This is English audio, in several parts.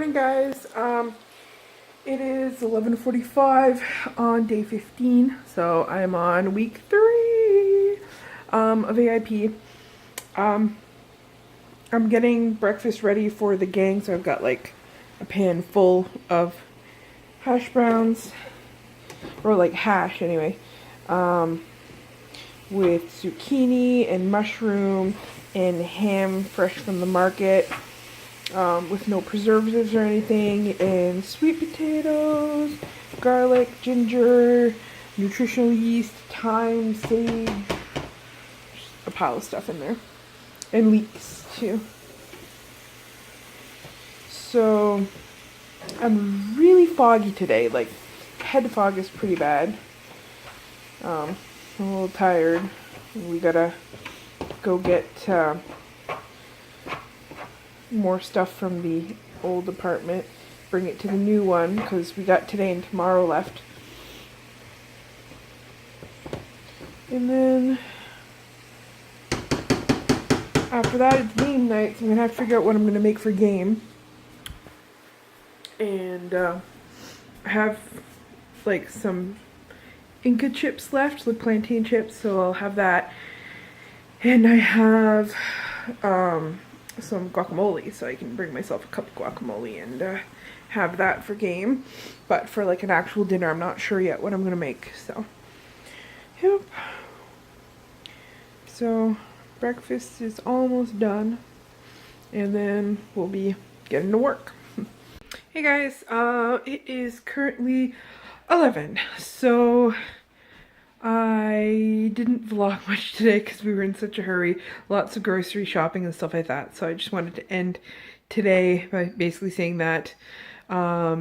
morning, guys. It is 11:45 on day 15, so I'm on week 3 of AIP. I'm getting breakfast ready for the gang, so I've got like a pan full of hash browns, or like hash anyway, with zucchini and mushroom and ham fresh from the market. With no preservatives or anything, and sweet potatoes, garlic, ginger, nutritional yeast, thyme, sage, just a pile of stuff in there, and leeks too. So I'm really foggy today, like head fog is pretty bad. I'm a little tired. We gotta go get more stuff from the old apartment, bring it to the new one, because we got today and tomorrow left. And then after that it's game night, so I'm gonna have to figure out what I'm gonna make for game. And I have like some Inca chips left, like plantain chips, so I'll have that. And I have some guacamole, so I can bring myself a cup of guacamole and have that for game. But for like an actual dinner, I'm not sure yet what I'm gonna make. So yep. So breakfast is almost done, and then we'll be getting to work. Hey guys, it is currently 11, so I didn't vlog much today because we were in such a hurry. Lots of grocery shopping and stuff like that. So I just wanted to end today by basically saying that I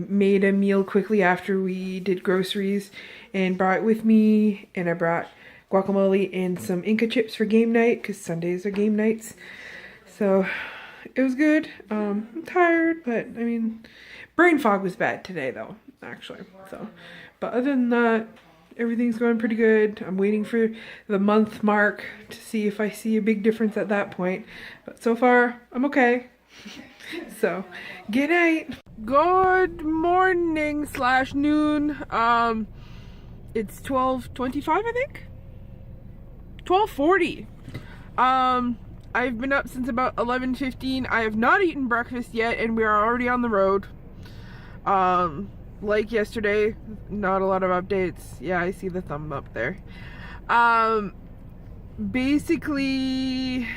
made a meal quickly after we did groceries and brought it with me. And I brought guacamole and some Inca chips for game night because Sundays are game nights. So it was good. I'm tired, but I mean, brain fog was bad today though, actually. So, but other than that, everything's going pretty good. I'm waiting for the month mark to see if I see a big difference at that point. But so far, I'm okay. So, good night. Good morning / noon. It's 12:25, I think. 12:40. I've been up since about 11:15. I have not eaten breakfast yet, and we are already on the road. Like yesterday, not a lot of updates. Yeah, I see the thumb up there. Basically,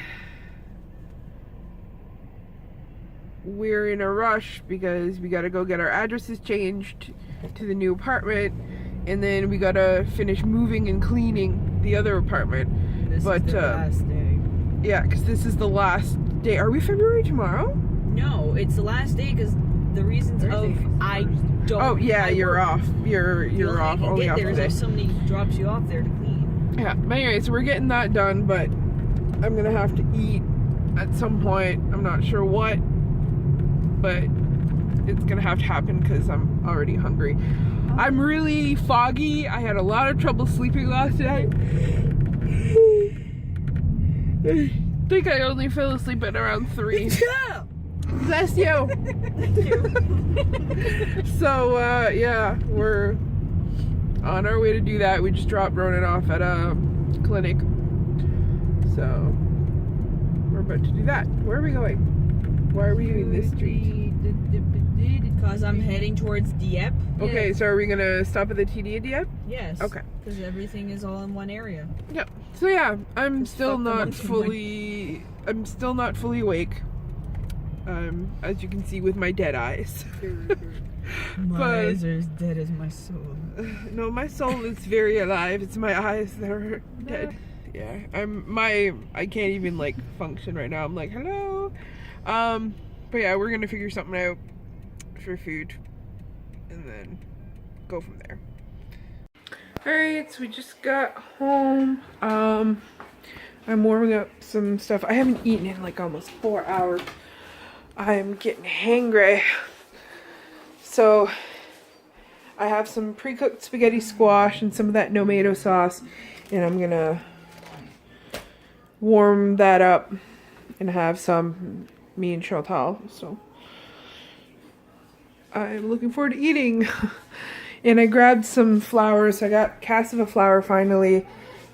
we're in a rush because we gotta go get our addresses changed to the new apartment, and then we gotta finish moving and cleaning the other apartment. This is the last day. Yeah, because this is the last day. Are we February tomorrow? No, it's the last day because the reasons of I don't. Oh yeah, you're off. You're off. Only off today. There's somebody drops you off there to clean. Yeah, but anyway, so we're getting that done, but I'm gonna have to eat at some point. I'm not sure what, but it's gonna have to happen because I'm already hungry. I'm really foggy. I had a lot of trouble sleeping last night. I think I only fell asleep at around 3. Bless you. Thank you. So yeah, we're on our way to do that. We just dropped Ronan off at a clinic, so we're about to do that. Where are we going? Why are we doing this street? Because I'm heading towards Dieppe. Okay, so are we gonna stop at the TD at Dieppe? Yes. Okay. Because everything is all in one area. Yep. So yeah, I'm still fuck not fully awake. As you can see with my dead eyes. My eyes are as dead as my soul. No, my soul is very alive. It's my eyes that are dead. Yeah, I can't even like function right now. I'm like, hello. But yeah, we're gonna figure something out for food and then go from there. Alright, so we just got home. I'm warming up some stuff. I haven't eaten in like almost 4 hours. I'm getting hangry. So I have some pre-cooked spaghetti squash and some of that tomato sauce, and I'm gonna warm that up and have some, me and Chantal. So I'm looking forward to eating. And I grabbed some flour, so I got cassava flour finally,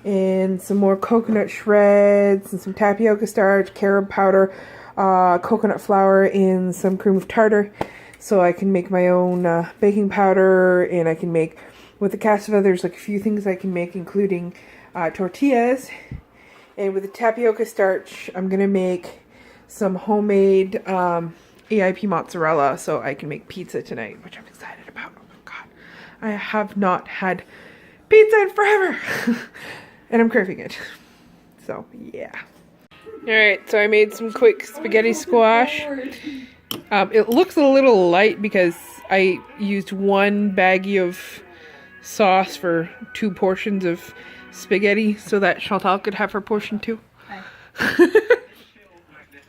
and some more coconut shreds, and some tapioca starch, carob powder, coconut flour, and some cream of tartar. So I can make my own baking powder, and I can make, with the cassava, there's like a few things I can make, including tortillas. And with the tapioca starch, I'm going to make some homemade AIP mozzarella, so I can make pizza tonight, which I'm excited about. Oh my god. I have not had pizza in forever. And I'm craving it. So, yeah. Alright, so I made some quick spaghetti squash. It looks a little light because I used one baggie of sauce for 2 portions of spaghetti so that Chantal could have her portion too.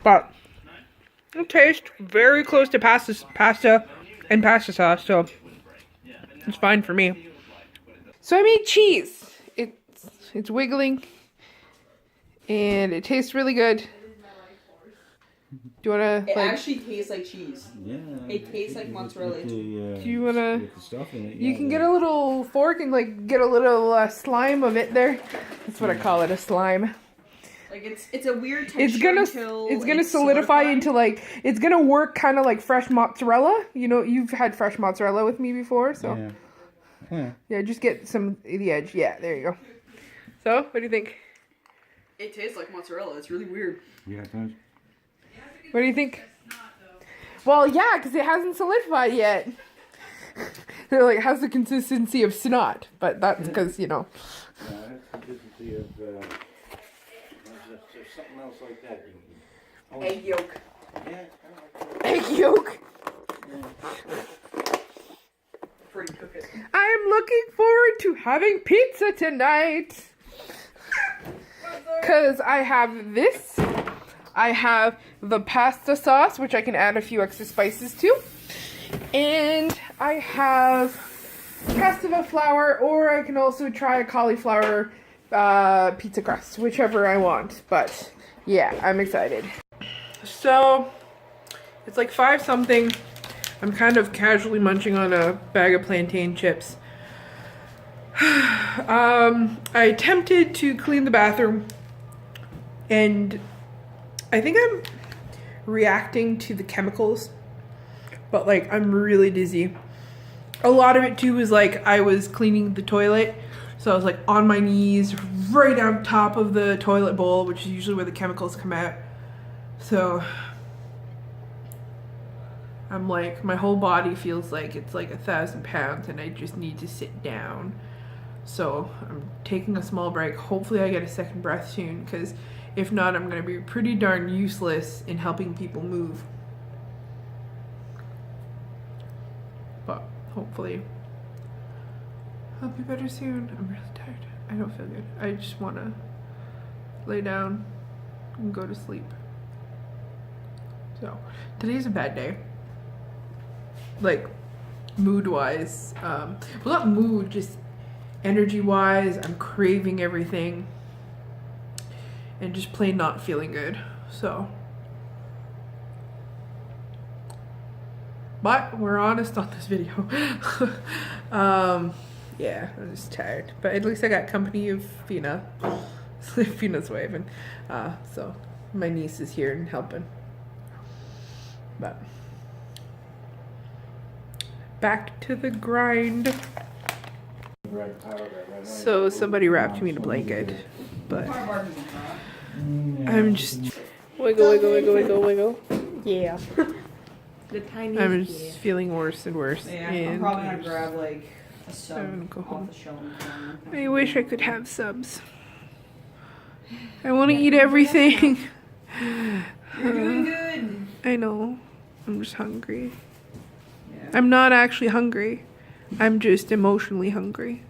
But it tastes very close to pasta and pasta sauce, so it's fine for me. So I made cheese. It's wiggling and it tastes really good. Do you wanna? It actually tastes like cheese. Yeah. It tastes like mozzarella. Do you wanna? With the stuff in it, You can get a little fork and like get a little slime of it there. That's what I call it, a slime. Like it's a weird texture. It's gonna solidify into like, it's gonna work kind of like fresh mozzarella. You know, you've had fresh mozzarella with me before, so yeah, just get some of the edge. Yeah, there you go. So, what do you think? It tastes like mozzarella. It's really weird. Yeah, it does. What do you think? Well, yeah, because it hasn't solidified yet. They're like, it has the consistency of snot, but that's because, you know. Yeah, it has the consistency of, there's something else like that. Egg yolk. Yeah. Egg yolk. Pretty cook it. I'm looking forward to having pizza tonight. Because I have this. I have the pasta sauce, which I can add a few extra spices to. And I have cassava flour, or I can also try a cauliflower pizza crust, whichever I want. But yeah, I'm excited. So it's like 5 something. I'm kind of casually munching on a bag of plantain chips. I attempted to clean the bathroom, and I think I'm reacting to the chemicals, but like I'm really dizzy. A lot of it too was like I was cleaning the toilet, so I was like on my knees right on top of the toilet bowl, which is usually where the chemicals come out. So I'm like, my whole body feels like it's like 1,000 pounds and I just need to sit down. So I'm taking a small break. Hopefully I get a second breath soon, because if not, I'm going to be pretty darn useless in helping people move. But hopefully I'll be better soon. I'm really tired. I don't feel good. I just want to lay down and go to sleep. So today's a bad day. Like mood wise. Well, not mood, just energy wise. I'm craving everything. And just plain not feeling good. So. But we're honest on this video. Yeah, I'm just tired. But at least I got company of Fina. Fina's waving. So my niece is here and helping. But back to the grind. So somebody wrapped me in a blanket, but I'm just wiggle, wiggle, wiggle, wiggle, wiggle. Yeah. The tiniest. I'm just feeling worse and worse. Yeah, and I'm probably gonna grab like a sub I'm gonna go home. off the shelf. I wish I could have subs. I want to eat everything. You're doing good. I know. I'm just hungry. Yeah. I'm not actually hungry. I'm just emotionally hungry.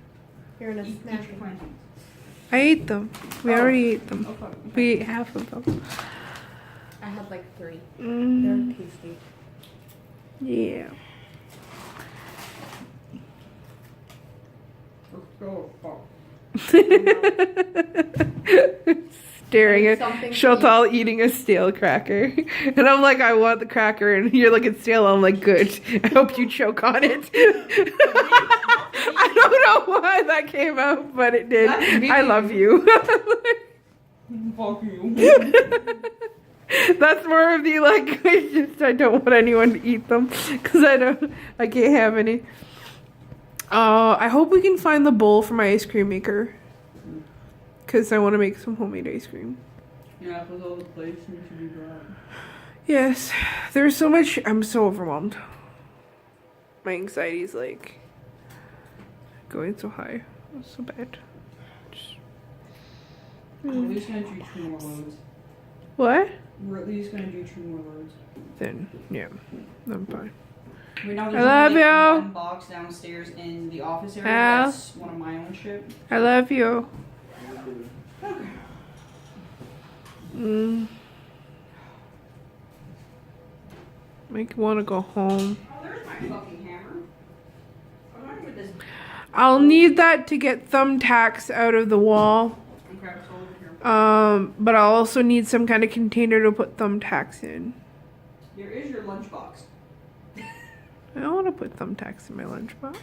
You're in a snack. I ate them. We already ate them. Okay. We ate half of them. I had like 3. Mm, They're tasty. yeah. staring at Something Chantal eating a stale cracker. And I'm like, I want the cracker. And you're like, it's stale. I'm like, good. I hope you choke on it. I don't know why that came out, but it did. That's me. I love you. Fuck you. That's more of the like, I don't want anyone to eat them because I can't have any. I hope we can find the bowl for my ice cream maker because I want to make some homemade ice cream. Yeah, with all the plates need to be brought. Yes, there's so much. I'm so overwhelmed. My anxiety's like going so high. It's so bad. We're at least gonna do 2 more loads. What? We're at least gonna do 2 more loads. Then, yeah, I'm fine. We know I there's love only like you. 1 box downstairs in the office area. Al. That's one of my own shit. I love you. Make you want to go home. Oh, there's my fucking hammer. I'm not with this. I'll need that to get thumbtacks out of the wall. Okay, it's over here. But I'll also need some kind of container to put thumbtacks in. Here is your lunchbox. I don't want to put thumbtacks in my lunchbox.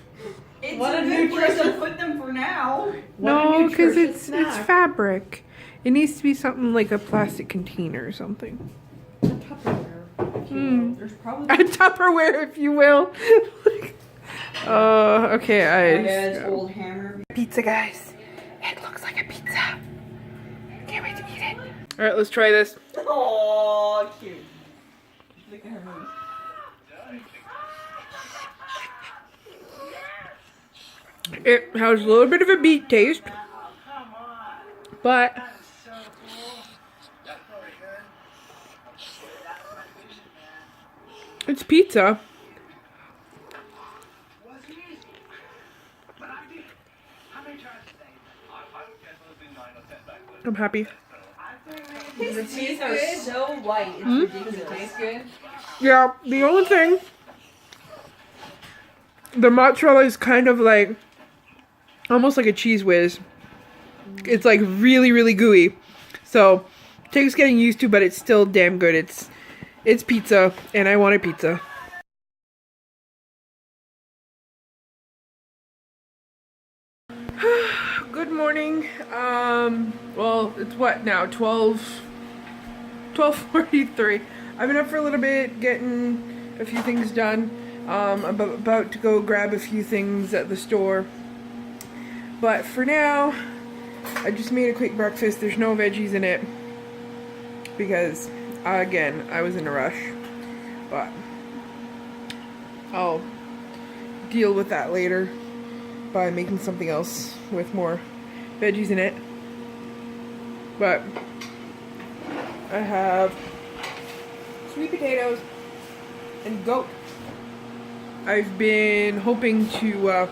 It's What a a good place to nutritious- put them for now. No, because it's snack. fabric. It needs to be something like a plastic container or something. Tupperware. There's probably. A Tupperware, if you will. Okay, My dad's I. old hammer. Pizza, guys. It looks like a pizza. Can't wait to eat it. All right, let's try this. Oh, cute. Look at her move. It has a little bit of a beet taste, but it's pizza. I'm happy. His teeth are so white. It's ridiculous. Does it taste good? Yeah, the only thing, the mozzarella is kind of like, almost like a cheese whiz. It's like really, really gooey. So, it takes getting used to, but it's still damn good. It's pizza, and I want a pizza. Good morning. Well, it's what now? 12:43. I've been up for a little bit, getting a few things done. I'm about to go grab a few things at the store. But for now, I just made a quick breakfast. There's no veggies in it because, again, I was in a rush. But I'll deal with that later by making something else with more veggies in it. But I have sweet potatoes and goat. I've been hoping to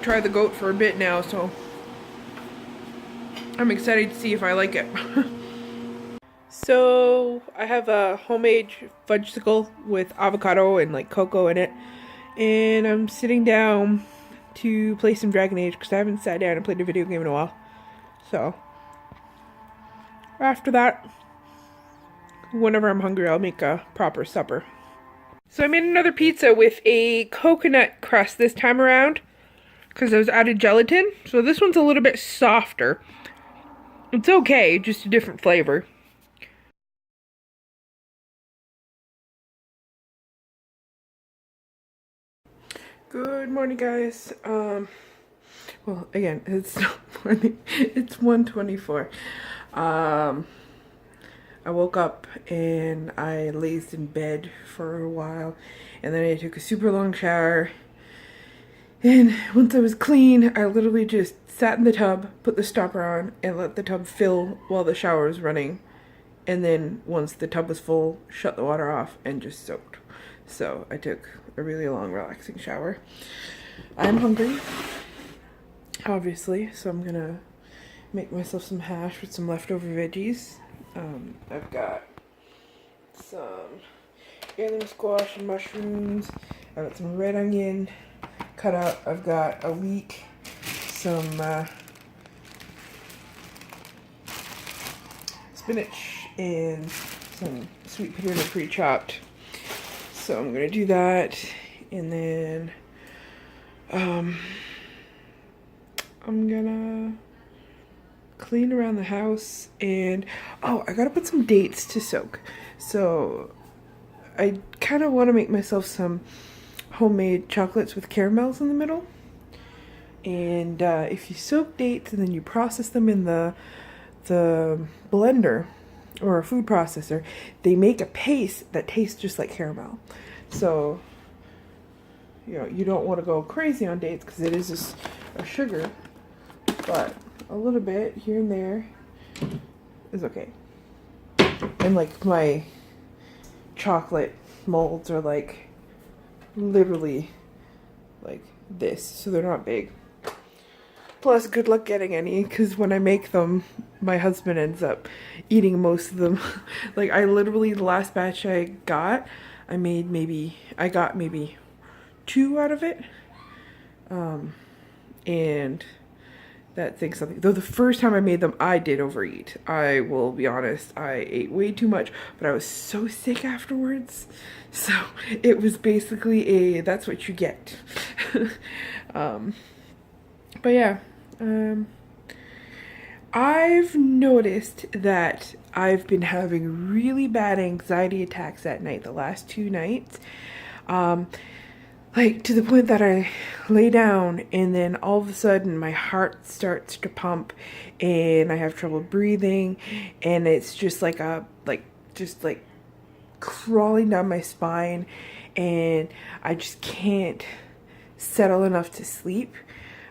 try the goat for a bit now, so I'm excited to see if I like it. So I have a homemade fudgesicle with avocado and like cocoa in it, and I'm sitting down to play some Dragon Age because I haven't sat down and played a video game in a while. So after that, whenever I'm hungry, I'll make a proper supper. So I made another pizza with a coconut crust this time around because I was added gelatin. So this one's a little bit softer. It's okay, just a different flavor. Good morning, guys. Well, again, it's not morning. It's 1:24. I woke up and I lazed in bed for a while, and then I took a super long shower. And once I was clean, I literally just sat in the tub, put the stopper on, and let the tub fill while the shower was running. And then once the tub was full, shut the water off and just soaked. So I took a really long, relaxing shower. I'm hungry, obviously, so I'm gonna make myself some hash with some leftover veggies. I've got some heirloom squash and mushrooms. I've got some red onion cut up. I've got a leek, some spinach and some sweet potato pre-chopped. So I'm gonna do that, and then I'm gonna clean around the house, and oh, I gotta put some dates to soak. So I kind of want to make myself some homemade chocolates with caramels in the middle. And if you soak dates and then you process them in the blender or a food processor, they make a paste that tastes just like caramel. So you know, you don't want to go crazy on dates because it is just a sugar, but a little bit here and there is okay. And like my chocolate molds are like literally like this, so they're not big. Plus, good luck getting any, because when I make them, my husband ends up eating most of them. Like, I literally, the last batch I got, I got maybe 2 out of it. And that thing's something. Though the first time I made them, I did overeat. I will be honest, I ate way too much, but I was so sick afterwards. So, it was basically that's what you get. But yeah, I've noticed that I've been having really bad anxiety attacks at night the last 2 nights. Like to the point that I lay down and then all of a sudden my heart starts to pump and I have trouble breathing, and it's just like just crawling down my spine, and I just can't settle enough to sleep.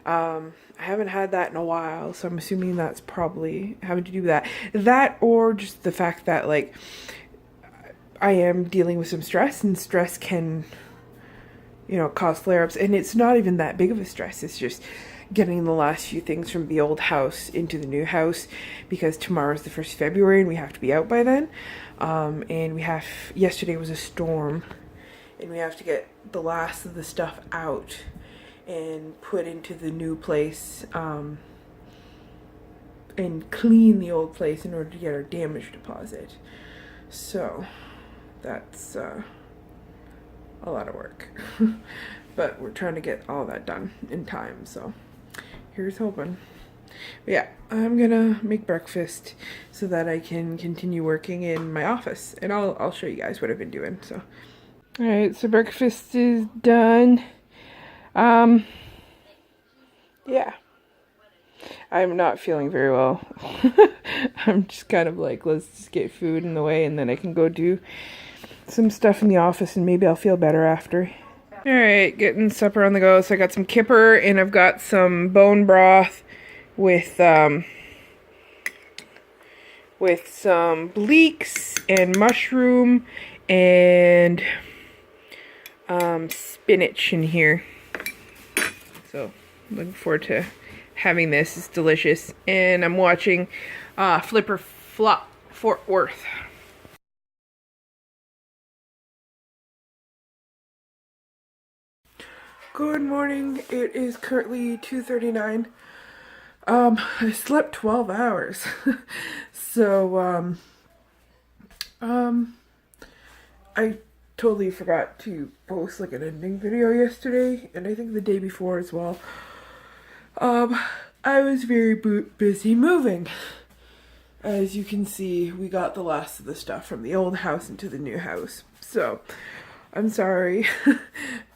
I haven't had that in a while, so I'm assuming that's probably having to do with that. That, or just the fact that like I am dealing with some stress, and stress can, you know, cause flare-ups. And it's not even that big of a stress. It's just getting the last few things from the old house into the new house, because tomorrow's the 1st of February and we have to be out by then. And yesterday was a storm, and we have to get the last of the stuff out and put into the new place, and clean the old place in order to get our damage deposit. So that's a lot of work. But we're trying to get all that done in time, so here's hoping. But yeah, I'm gonna make breakfast so that I can continue working in my office, and I'll show you guys what I've been doing. So all right, so breakfast is done. Yeah, I'm not feeling very well. I'm just kind of like, let's just get food in the way and then I can go do some stuff in the office and maybe I'll feel better after. All right, getting supper on the go. So I got some kipper and I've got some bone broth with some leeks and mushroom and spinach in here. So looking forward to having this. It's delicious. And I'm watching Flipper Flop Fort Worth. Good morning. It is currently 2:39. I slept 12 hours. So I totally forgot to post like an ending video yesterday, and I think the day before as well. I was very busy moving. As you can see, we got the last of the stuff from the old house into the new house. So, I'm sorry,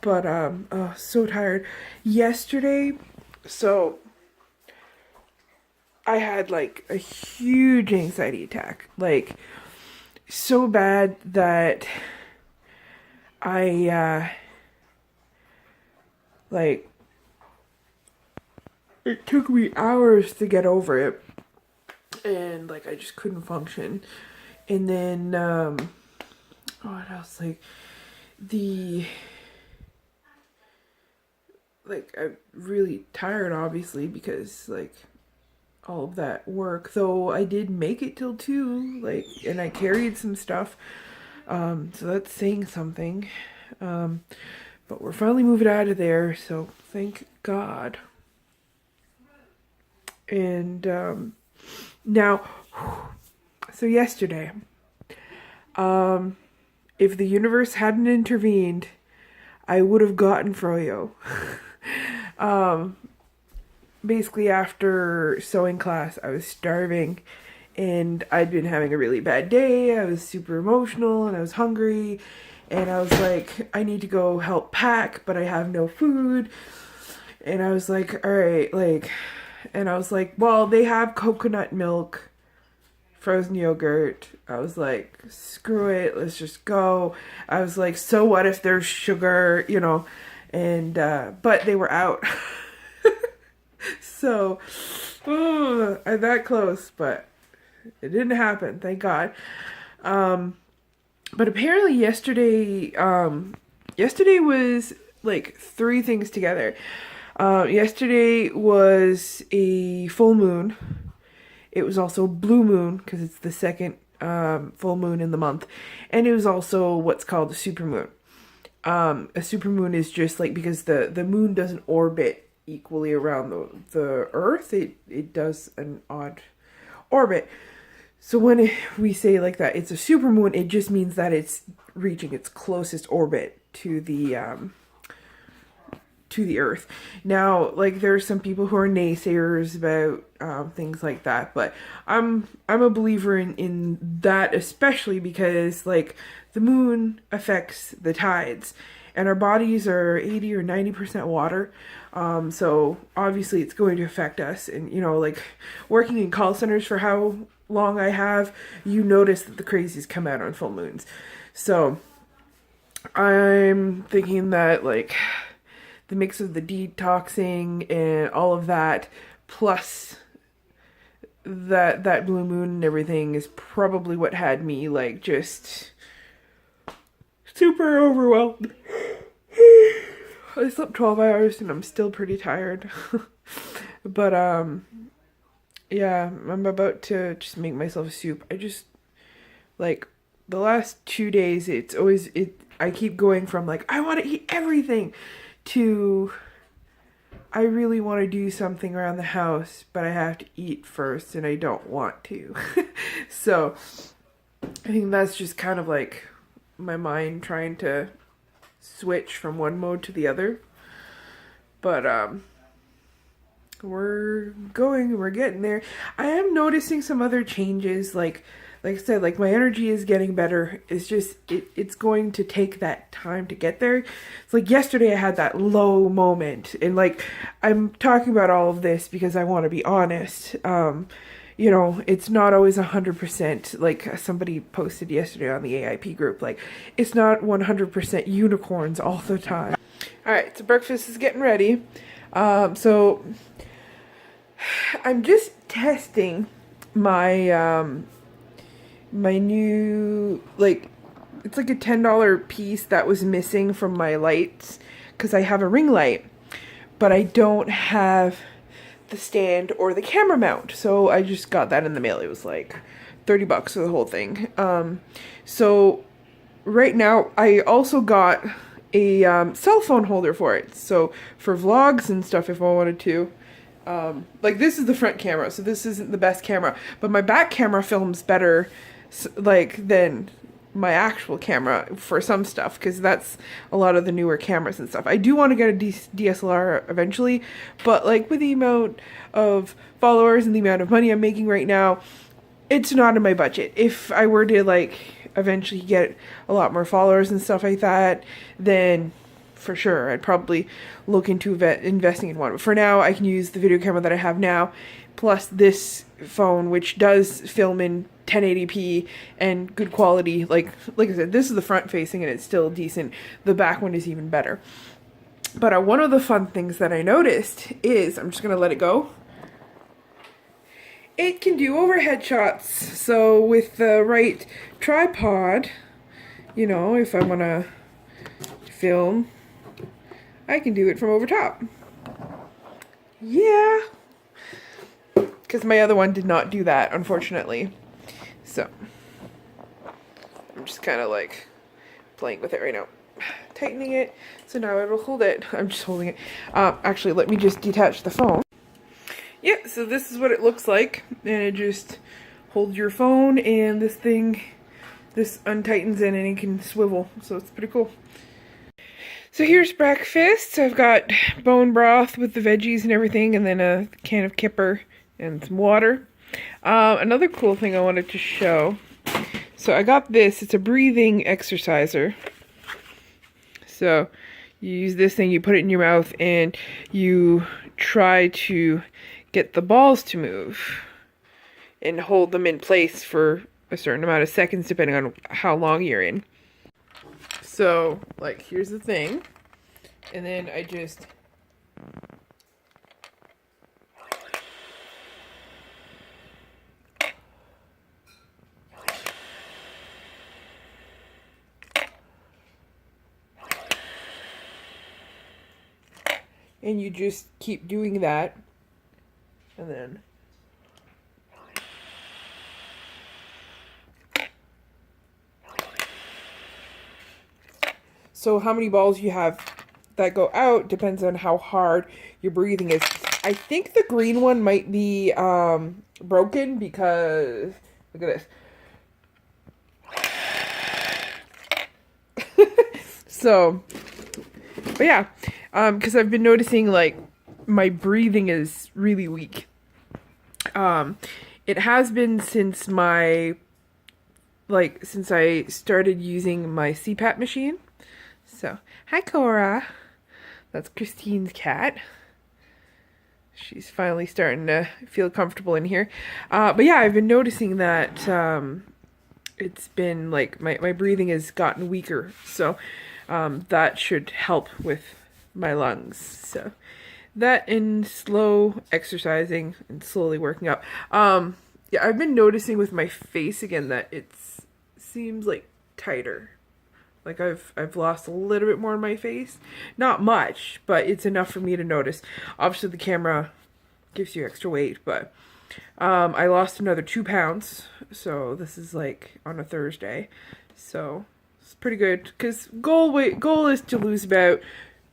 but oh, so tired. Yesterday, so I had like a huge anxiety attack, like so bad that I like it took me hours to get over it, and like I just couldn't function. And then what else, like I'm really tired, obviously, because like all of that work, though I did make it till 2, like, and I carried some stuff, so that's saying something. But we're finally moving out of there, so thank God. And now So yesterday, if the universe hadn't intervened, I would have gotten froyo. Basically after sewing class, I was starving and I'd been having a really bad day. I was super emotional and I was hungry and I was like, I need to go help pack, but I have no food. And I was like, all right, like, and I was like, well, they have coconut milk, frozen yogurt. I was like, screw it, let's just go. I was like, so what if there's sugar, you know? And, but they were out. So, I'm that close, but it didn't happen, thank God. But apparently yesterday was like three things together. Yesterday was a full moon. It was also blue moon because it's the second full moon in the month, and it was also what's called a supermoon. A supermoon is just like, because the moon doesn't orbit equally around the Earth, it does an odd orbit. So when we say like that, it's a supermoon, it just means that it's reaching its closest orbit to the Earth. Now, like, there's some people who are naysayers about things like that, but I'm a believer in that, especially because like the moon affects the tides, and our bodies are 80 or 90% water. So obviously it's going to affect us. And, you know, like working in call centers for how long I have, you notice that the crazies come out on full moons. So I'm thinking that like the mix of the detoxing and all of that, plus that blue moon and everything, is probably what had me like just super overwhelmed. I slept 12 hours and I'm still pretty tired. But yeah, I'm about to just make myself a soup. I just, like, the last 2 days, I keep going from like, I want to eat everything, to I really want to do something around the house, but I have to eat first and I don't want to. So I think that's just kind of like my mind trying to switch from one mode to the other. But we're getting there. I am noticing some other changes, like I said, like my energy is getting better. It's just it's going to take that time to get there. It's like yesterday I had that low moment, and like I'm talking about all of this because I want to be honest. You know, it's not always 100%, like somebody posted yesterday on the AIP group, like it's not 100% unicorns all the time. All right, so breakfast is getting ready. So I'm just testing my my new, like, it's like a $10 piece that was missing from my lights, because I have a ring light, but I don't have the stand or the camera mount. So I just got that in the mail. It was like $30 for the whole thing. So right now I also got a cell phone holder for it. So for vlogs and stuff, if I wanted to. Like, this is the front camera, so this isn't the best camera, but my back camera films better like than my actual camera for some stuff, because that's a lot of the newer cameras and stuff. I do want to get a DSLR eventually, but like with the amount of followers and the amount of money I'm making right now, it's not in my budget. If I were to like eventually get a lot more followers and stuff like that, then for sure I'd probably look into investing in one. But for now, I can use the video camera that I have now, plus this phone, which does film in 1080p and good quality. Like I said, this is the front facing and it's still decent. The back one is even better. But one of the fun things that I noticed is, I'm just gonna let it go, it can do overhead shots. So with the right tripod, you know, if I want to film, I can do it from over top. Yeah. Because my other one did not do that, unfortunately. So I'm just kind of like playing with it right now. Tightening it, so now I will hold it. I'm just holding it. Actually, let me just detach the phone. Yeah, so this is what it looks like, and it just holds your phone, and this untightens in and it can swivel, so it's pretty cool. So here's breakfast. I've got bone broth with the veggies and everything, and then a can of kipper and some water. Another cool thing I wanted to show. So I got this. It's a breathing exerciser. So you use this thing, you put it in your mouth, and you try to get the balls to move and hold them in place for a certain amount of seconds, depending on how long you're in. So, like, here's the thing, and then I just and you just keep doing that, and then so how many balls you have that go out depends on how hard your breathing is. I think the green one might be broken because, look at this. So, but yeah, because I've been noticing, like, my breathing is really weak. It has been since since I started using my CPAP machine. So, hi Cora. That's Christine's cat. She's finally starting to feel comfortable in here. But yeah, I've been noticing that it's been like my breathing has gotten weaker. So that should help with my lungs. So that and slow exercising and slowly working up. Yeah, I've been noticing with my face again that it seems like tighter. Like I've lost a little bit more in my face. Not much, but it's enough for me to notice. Obviously the camera gives you extra weight, but I lost another 2 pounds. So this is like on a Thursday. So it's pretty good, because goal is to lose about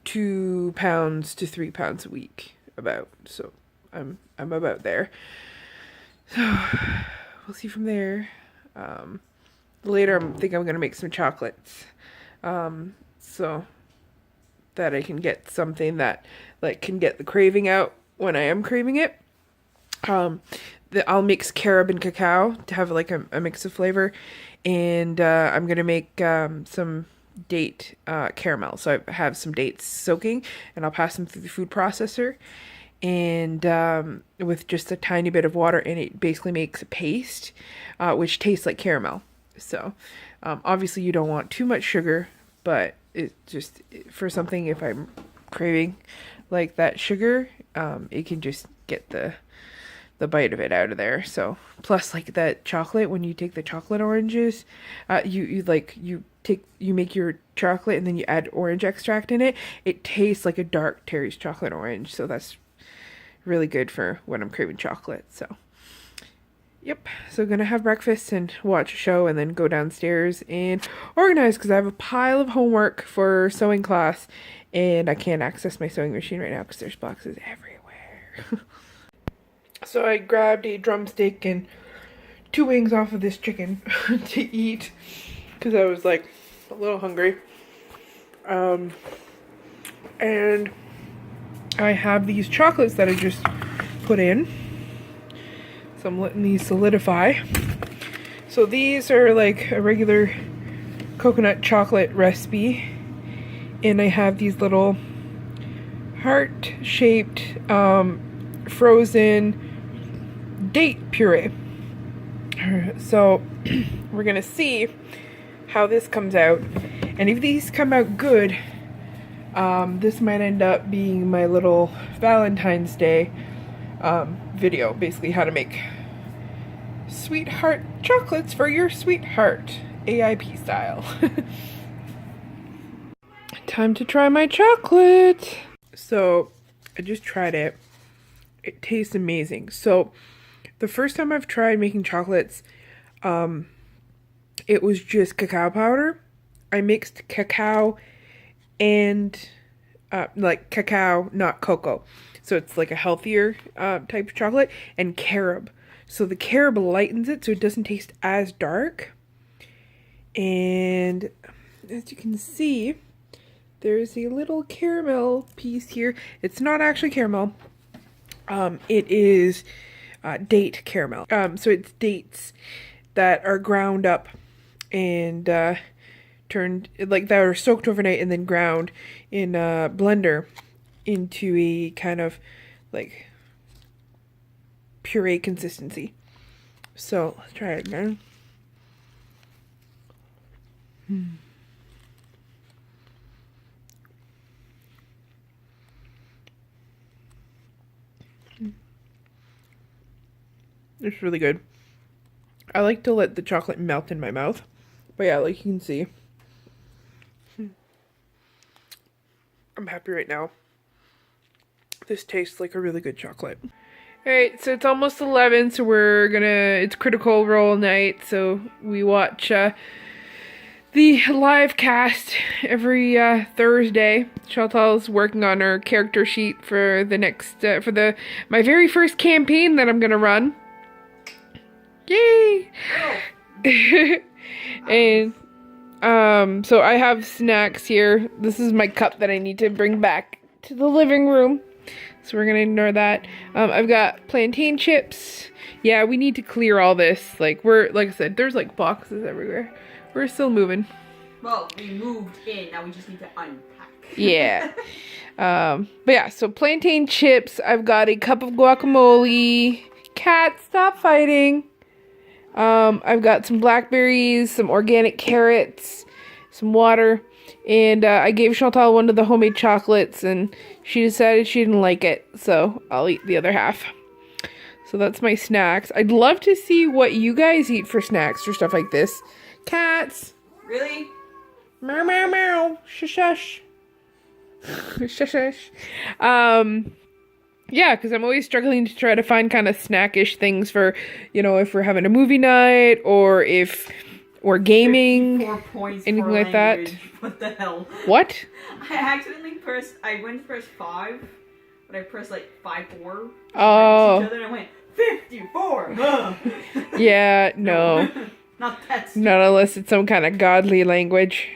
2 pounds to 3 pounds a week about. So I'm about there. So we'll see from there. Later I think I'm gonna make some chocolates. So that I can get something that like can get the craving out when I am craving it. I'll mix carob and cacao to have like a mix of flavor, and I'm gonna make some date caramel. So I have some dates soaking, and I'll pass them through the food processor, and with just a tiny bit of water, and it basically makes a paste, which tastes like caramel. So obviously you don't want too much sugar, but it just, for something, if I'm craving like that sugar, it can just get the bite of it out of there. So plus, like, that chocolate, when you take the chocolate oranges, you make your chocolate and then you add orange extract in it. It tastes like a dark Terry's chocolate orange, so that's really good for when I'm craving chocolate. So yep, so gonna have breakfast and watch a show and then go downstairs and organize, because I have a pile of homework for sewing class and I can't access my sewing machine right now because there's boxes everywhere. So I grabbed a drumstick and 2 wings off of this chicken to eat, because I was like a little hungry. And I have these chocolates that I just put in. So I'm letting these solidify. So these are like a regular coconut chocolate recipe. And I have these little heart-shaped frozen date puree. So we're gonna see how this comes out. And if these come out good, this might end up being my little Valentine's Day video, basically how to make sweetheart chocolates for your sweetheart, AIP style. Time to try my chocolate. So I just tried it. It tastes amazing. So the first time I've tried making chocolates, it was just cacao powder. I mixed cacao and like cacao, not cocoa. so it's like a healthier type of chocolate, and carob. So the carob lightens it so it doesn't taste as dark. And as you can see, there's a little caramel piece here. It's not actually caramel. It is date caramel. So it's dates that are ground up and turned, like, that are soaked overnight and then ground in a blender into a kind of like puree consistency. So let's try it again. It's really good. I like to let the chocolate melt in my mouth. But yeah, like you can see. I'm happy right now. This tastes like a really good chocolate. Alright, so it's almost 11, so it's Critical Role night, so we watch the live cast every Thursday. Chantal's working on her character sheet for the next, my very first campaign that I'm gonna run. Yay! And so I have snacks here. This is my cup that I need to bring back to the living room, so we're gonna ignore that. I've got plantain chips. Yeah, we need to clear all this. Like I said, there's like boxes everywhere. We're still moving. Well, we moved in. Now we just need to unpack. Yeah. But yeah, so plantain chips. I've got a cup of guacamole. Cat, stop fighting. I've got some blackberries, some organic carrots, some water, and I gave Chantal one of the homemade chocolates, and she decided she didn't like it, so I'll eat the other half. So that's my snacks. I'd love to see what you guys eat for snacks or stuff like this. Cats! Really? Meow meow meow. Shush shush. Shush shush. Yeah, because I'm always struggling to try to find kind of snackish things for, if we're having a movie night or if we're gaming, 4 points anything for like that. language. What the hell? What? I went to press 5, but I pressed like 5-4. Oh. Each other and I went 54. Huh. Yeah, no. Not that. Not unless it's some kind of godly language.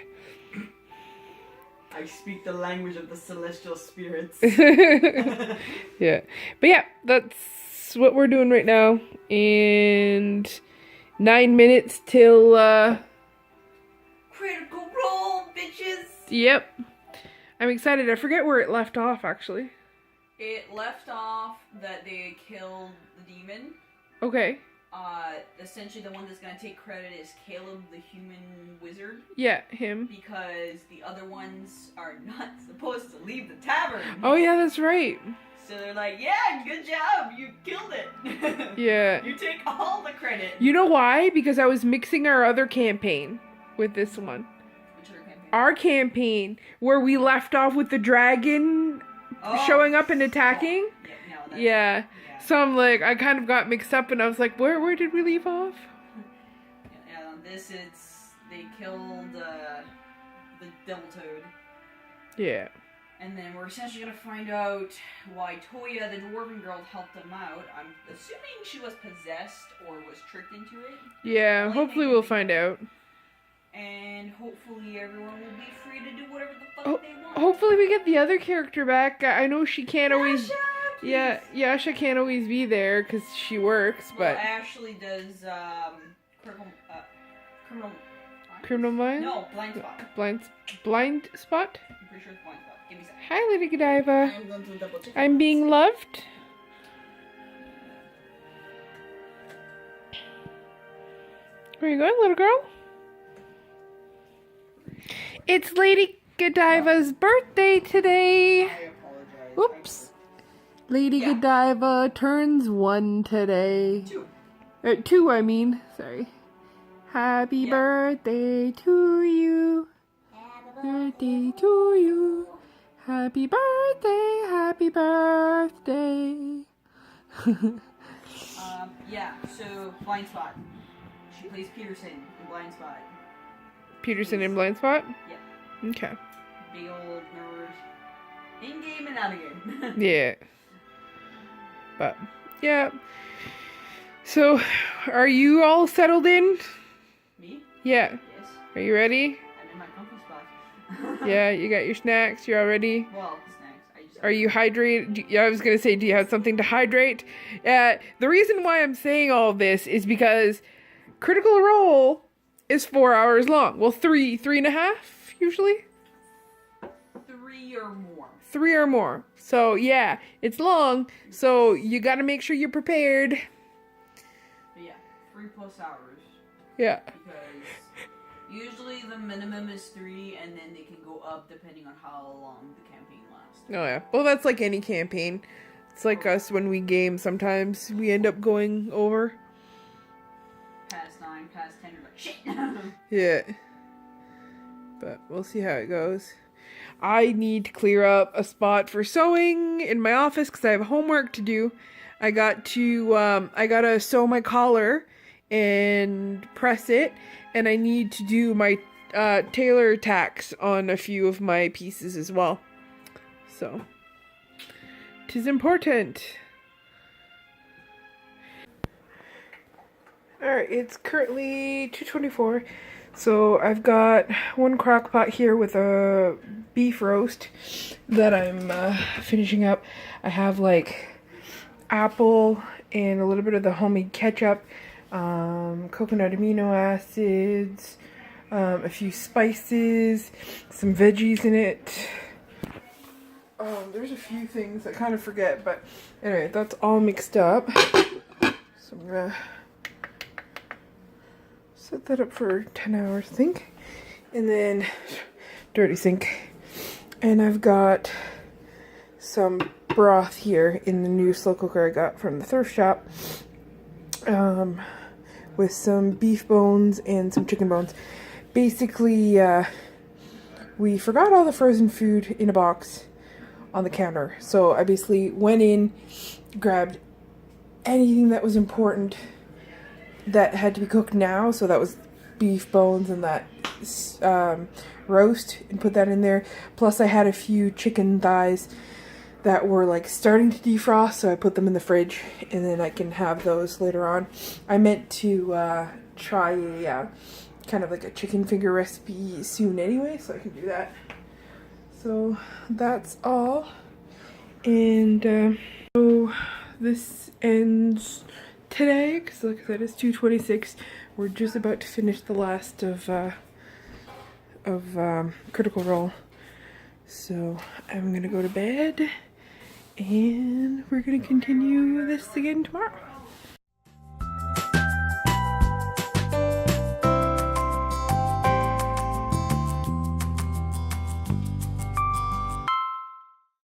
I speak the language of the celestial spirits. Yeah. But yeah, that's what we're doing right now. And 9 minutes till, Critical Role, bitches! Yep. I'm excited. I forget where it left off, actually. It left off that they killed the demon. Okay. Essentially the one that's gonna take credit is Caleb the human wizard. Yeah, him. Because the other ones are not supposed to leave the tavern. Oh yeah, that's right. So they're like, yeah, good job, you killed it. Yeah. You take all the credit. You know why? Because I was mixing our other campaign with this one. Which other campaign? Our campaign, where we left off with the dragon showing up and attacking. Oh. Yeah, no, that's, Yeah. So I'm like, I kind of got mixed up and I was like, where did we leave off? Yeah, on this they killed the devil toad. Yeah. And then we're essentially gonna find out why Toya, the dwarven girl, helped them out. I'm assuming she was possessed or was tricked into it. Yeah, hopefully we'll find out. And hopefully everyone will be free to do whatever the fuck they want. Hopefully we get the other character back. I know she can't always... Yasha, Yeah, Yasha can't always be there because she works, but... Well, Ashley does, Criminal Minds? No, blind spot. Blind Spot? I'm pretty sure it's blind spot. Give me a second. Hi, Lady Godiva. I'm going to double check. I'm being loved. Where are you going, little girl? It's Lady Godiva's birthday today. I apologize. Whoops. Lady Godiva turns 1 today. 2. 2, I mean. Sorry. Happy birthday to you. Birthday to you. Happy birthday, happy birthday. Yeah, so blind spot. She plays Peterson in blind spot. Peterson in Blind Spot? Yeah. Okay. Big old nerd. In game and out of game. Yeah. But yeah. So, are you all settled in? Me? Yeah. Yes. Are you ready? I'm in my comfy spot. Yeah, you got your snacks, you're all ready? Well, snacks. I just Are you hydrated? Yeah, I was going to say, do you have something to hydrate? The reason why I'm saying all this is because Critical Role is 4 hours long. Well, three and a half, usually? 3 or more. 3 or more. So, yeah, it's long, so you got to make sure you're prepared. But yeah, 3+ hours. Yeah. Because usually the minimum is 3, and then they can go up depending on how long the campaign lasts. Oh, yeah. Well, that's like any campaign. It's like us when we game. Sometimes we end up going over. Past 9, past 10, you're like, shit! Yeah. But we'll see how it goes. I need to clear up a spot for sewing in my office because I have homework to do. I gotta sew my collar and press it, and I need to do my tailor tacks on a few of my pieces as well. So, 'tis important. Alright, it's currently 2:24. So I've got one crock pot here with a beef roast that I'm finishing up. I have like apple and a little bit of the homemade ketchup, coconut amino acids, a few spices, some veggies in it. There's a few things I kind of forget, but anyway, that's all mixed up. So I'm gonna set that up for 10 hours, I think. And then, dirty sink. And I've got some broth here in the new slow cooker I got from the thrift shop. With some beef bones and some chicken bones. Basically, we forgot all the frozen food in a box on the counter. So I basically went in, grabbed anything that was important that had to be cooked now, so that was beef bones and that roast, and put that in there. Plus I had a few chicken thighs that were like starting to defrost, so I put them in the fridge, and then I can have those later on. I meant to try a kind of like a chicken finger recipe soon anyway, so I can do that. So that's all, and so this ends today, because like I said, it's 2:26. We're just about to finish the last of Critical Role. So I'm gonna go to bed, and we're gonna continue this again tomorrow.